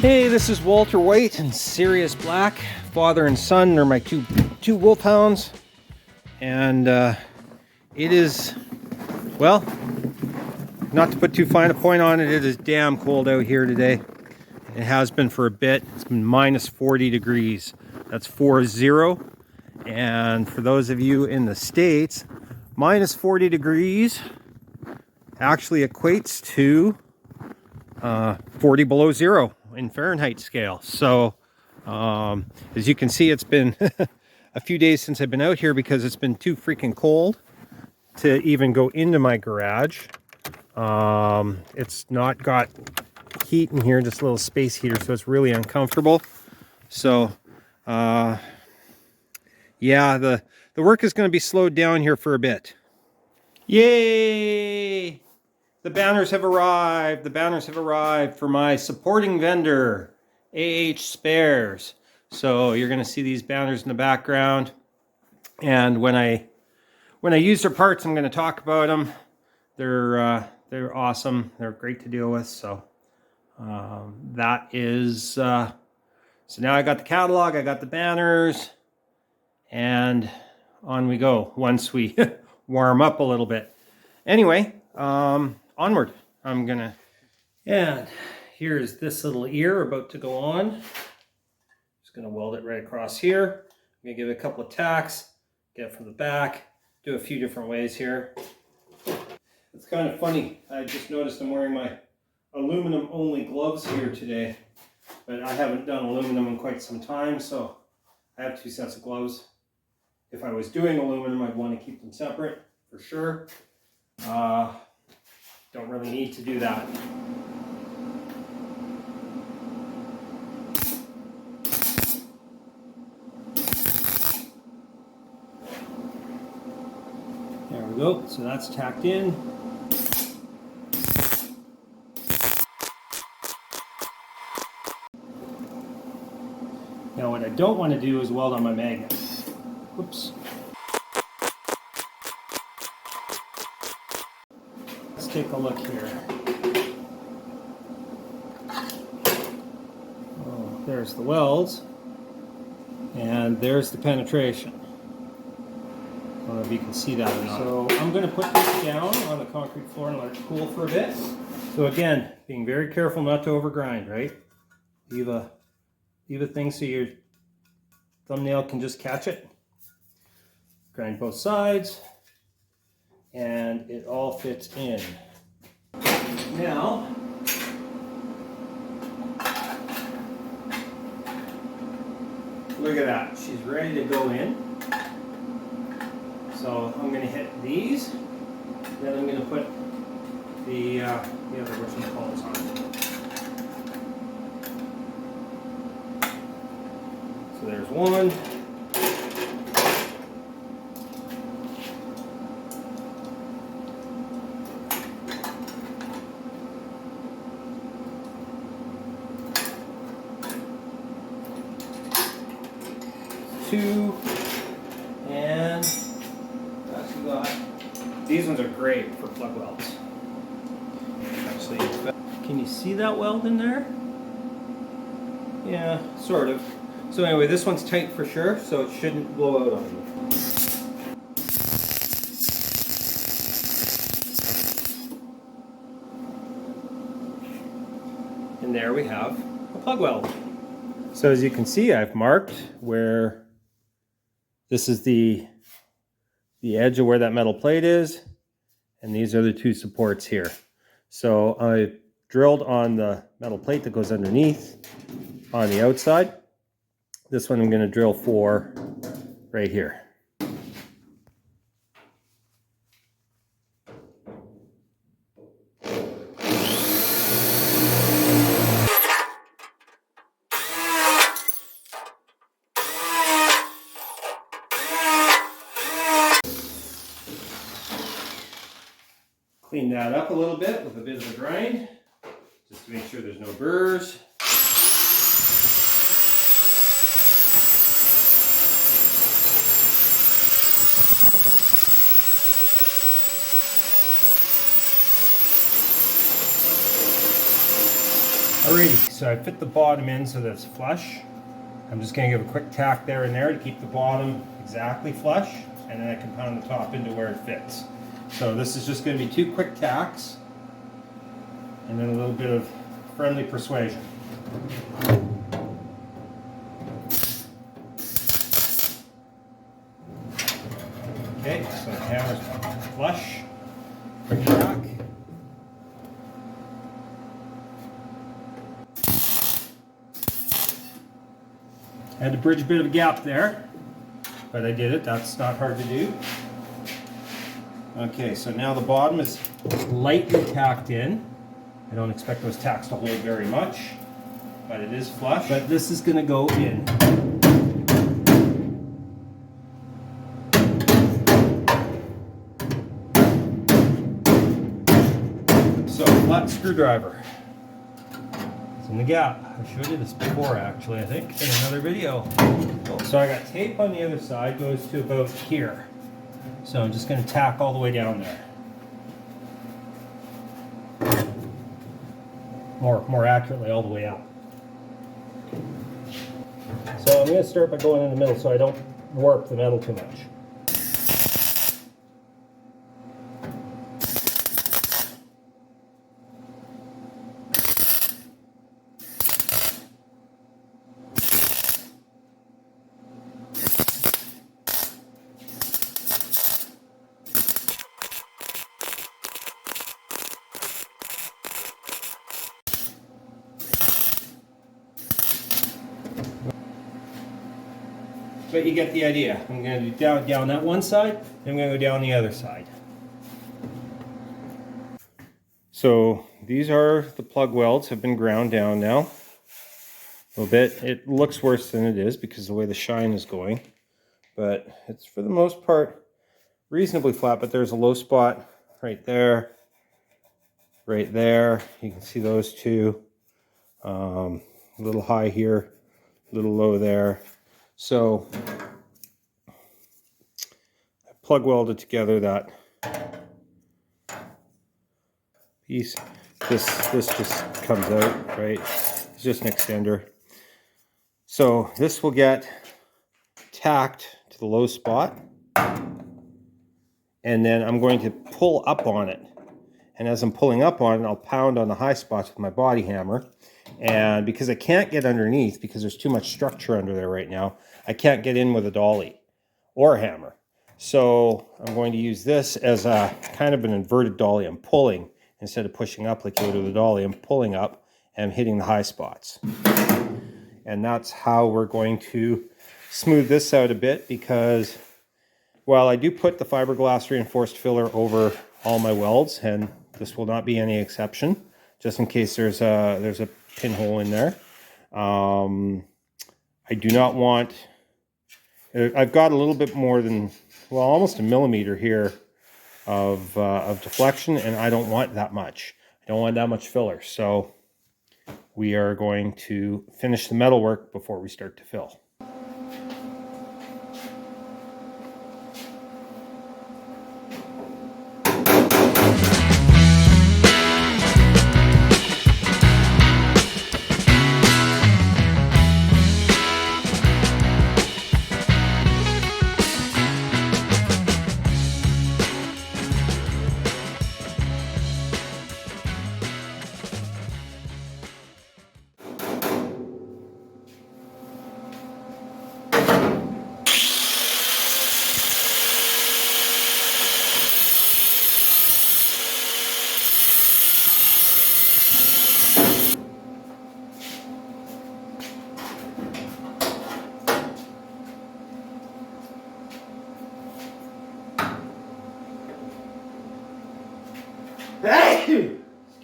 Hey, this is Walter White and Sirius Black. Father and son are my two wolfhounds. And it is, well, not to put too fine a point on it, it is damn cold out here today. It has been for a bit. It's been minus 40 degrees. That's 40. And for those of you in the States, minus 40 degrees actually equates to 40 below zero in Fahrenheit scale. So as you can see, it's been a few days since I've been out here because it's been too freaking cold to even go into my garage. It's not got heat in here, just a little space heater, so it's really uncomfortable. So yeah, the work is going to be slowed down here for a bit. Yay! The banners have arrived. The banners have arrived for my supporting vendor, AH Spares. So you're going to see these banners in the background. And when I use their parts, I'm going to talk about them. They're awesome. They're great to deal with. So that is so now I got the catalog. I got the banners, and on we go once we warm up a little bit. Anyway. Onward. And here's this little ear about to go on. Just gonna weld it right across here. I'm gonna give it a couple of tacks, get it from the back, do a few different ways here. It's kind of funny. I just noticed I'm wearing my aluminum only gloves here today, but I haven't done aluminum in quite some time, so I have two sets of gloves. If I was doing aluminum, I'd want to keep them separate for sure. Don't really need to do that. There we go. So that's tacked in. Now what I don't want to do is weld on my magnet. Whoops. Let's take a look here. Oh, there's the welds, and there's the penetration. I don't know if you can see that or not. So I'm going to put this down on the concrete floor and let it cool for a bit. So again, being very careful not to overgrind, right? Leave a thing so your thumbnail can just catch it. Grind both sides, and it all fits in. Now, look at that. She's ready to go in. So I'm going to hit these. Then I'm going to put the other whatchamacallits on. So there's one. Two, and actually got these ones are great for plug welds. Actually, can you see that weld in there? Yeah, sort of. So anyway, this one's tight for sure, so it shouldn't blow out on you. And there we have a plug weld. So as you can see, I've marked where this is the edge of where that metal plate is, and these are the two supports here. So I drilled on the metal plate that goes underneath on the outside. This one I'm going to drill for right here. Clean that up a little bit with a bit of a grind, just to make sure there's no burrs. I Alrighty, so I fit the bottom in so that it's flush. I'm just going to give a quick tack there and there to keep the bottom exactly flush, and then I can pound the top into where it fits. So this is just going to be 2 quick tacks, and then a little bit of friendly persuasion. Okay, so the hammer's flush, quick tack. I had to bridge a bit of a gap there, but I did it. That's not hard to do. Okay, so now the bottom is lightly tacked in. I don't expect those tacks to hold very much, but it is flush. But this is going to go in. So, flat screwdriver. It's in the gap. I showed you this before, actually, I think, in another video. So I got tape on the other side, goes to about here. So I'm just going to tack all the way down there. More accurately, all the way up. So I'm going to start by going in the middle so I don't warp the metal too much. But you get the idea. I'm going to do down that one side, then I'm going to go down the other side. So these are the plug welds, have been ground down now a little bit. It looks worse than it is because of the way the shine is going, but it's for the most part reasonably flat. But there's a low spot right there, right there. You can see those two. A little high here, a little low there. So I plug welded together that piece. This just comes out, right? It's just an extender. So this will get tacked to the low spot, and then I'm going to pull up on it. And as I'm pulling up on it, I'll pound on the high spots with my body hammer. And because I can't get underneath, because there's too much structure under there right now, I can't get in with a dolly or a hammer. So I'm going to use this as a kind of an inverted dolly. I'm pulling instead of pushing up like you would with a dolly. I'm pulling up and I'm hitting the high spots. And that's how we're going to smooth this out a bit, because while I do put the fiberglass reinforced filler over all my welds, and this will not be any exception, just in case there's a pinhole in there. I do not want, I've got a little bit more than, well, almost a millimeter here of deflection, and I don't want that much. I don't want that much filler. So we are going to finish the metal work before we start to fill.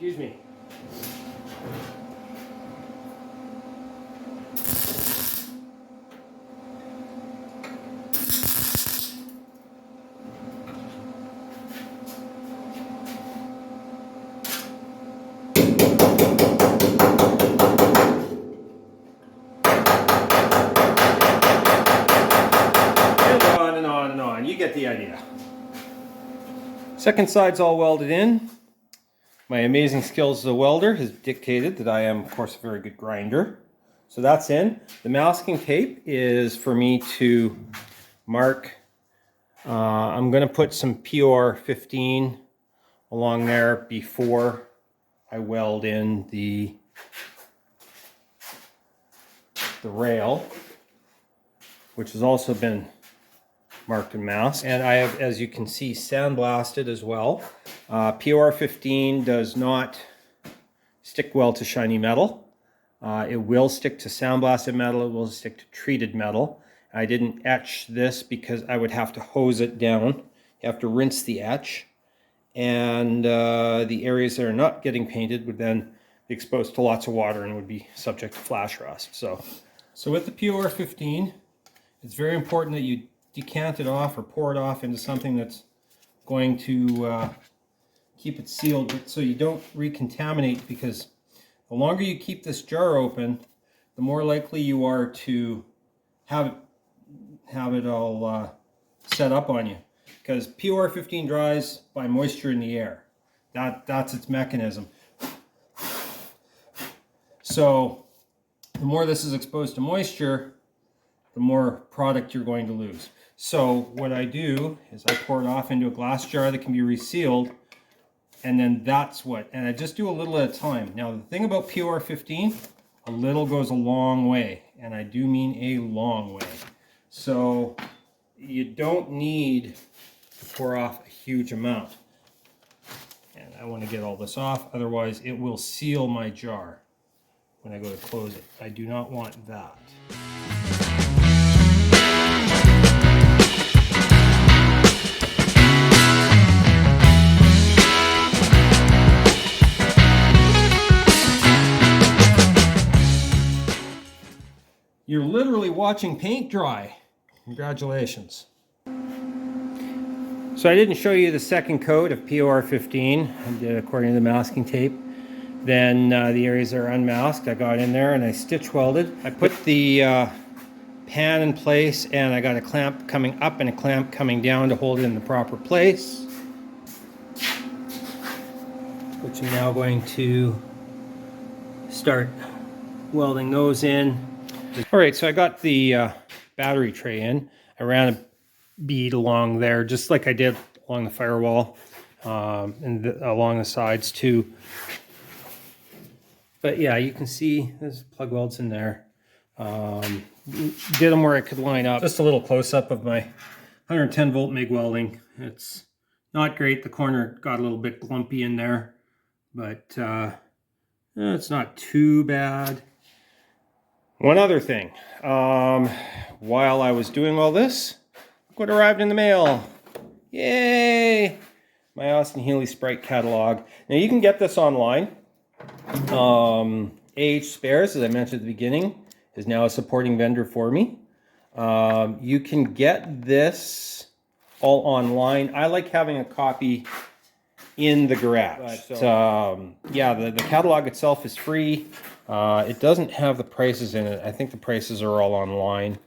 Excuse me. And on and on. You get the idea. Second side's all welded in. My amazing skills as a welder has dictated that I am, of course, a very good grinder. So that's in. The masking tape is for me to mark. I'm going to put some POR 15 along there before I weld in the rail, which has also been marked and masked. And I have, as you can see, sandblasted as well. POR 15 does not stick well to shiny metal. It will stick to sandblasted metal, it will stick to treated metal. I didn't etch this because I would have to hose it down. You have to rinse the etch, and the areas that are not getting painted would then be exposed to lots of water and would be subject to flash rust. So with the POR 15, it's very important that you decant it off or pour it off into something that's going to keep it sealed so you don't recontaminate, because the longer you keep this jar open, the more likely you are to have it all set up on you, because POR 15 dries by moisture in the air. That's its mechanism. So the more this is exposed to moisture, the more product you're going to lose. So what I do is I pour it off into a glass jar that can be resealed, and then and I just do a little at a time. Now the thing about POR 15, a little goes a long way, and I do mean a long way. So you don't need to pour off a huge amount. And I want to get all this off, otherwise it will seal my jar when I go to close it. I do not want that. You're literally watching paint dry. Congratulations. So I didn't show you the second coat of POR 15. I did according to the masking tape. Then the areas that are unmasked, I got in there and I stitch welded. I put the pan in place, and I got a clamp coming up and a clamp coming down to hold it in the proper place, which I'm now going to start welding those in. All right, so I got the battery tray in. I ran a bead along there, just like I did along the firewall, and along the sides too. But yeah, you can see there's plug welds in there. Did them where I could line up. Just a little close-up of my 110 volt MIG welding. It's not great. The corner got a little bit glumpy in there, but it's not too bad. One other thing, while I was doing all this, look what arrived in the mail. Yay! My Austin Healey Sprite catalog. Now you can get this online. AH Spares, as I mentioned at the beginning, is now a supporting vendor for me. You can get this all online. I like having a copy in the garage. But, yeah, the catalog itself is free. It doesn't have the prices in it. I think the prices are all online.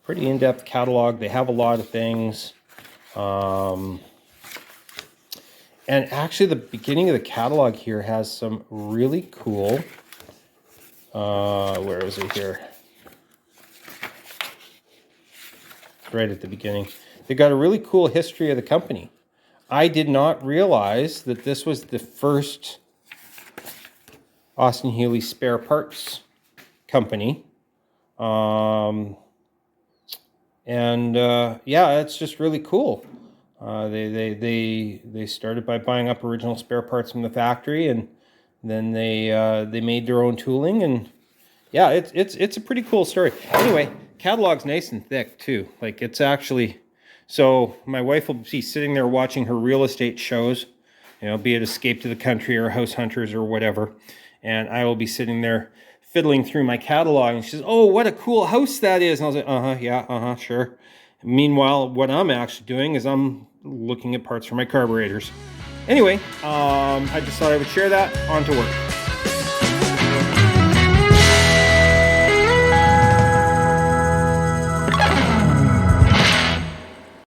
Pretty in-depth catalog. They have a lot of things. And actually the beginning of the catalog here has some really cool, where is it here? Right at the beginning. They got a really cool history of the company. I did not realize that this was the first Austin Healey spare parts company. Yeah, it's just really cool. They started by buying up original spare parts from the factory, and then they made their own tooling, and yeah, it's a pretty cool story. Anyway, catalog's nice and thick too. Like, it's actually, so my wife will be sitting there watching her real estate shows, you know, be it Escape to the Country or House Hunters or whatever, and I will be sitting there fiddling through my catalog, and she says, "Oh, what a cool house that is!" And I was like, yeah, sure. Meanwhile, what I'm actually doing is I'm looking at parts for my carburetors. Anyway, I just thought I would share that. On to work.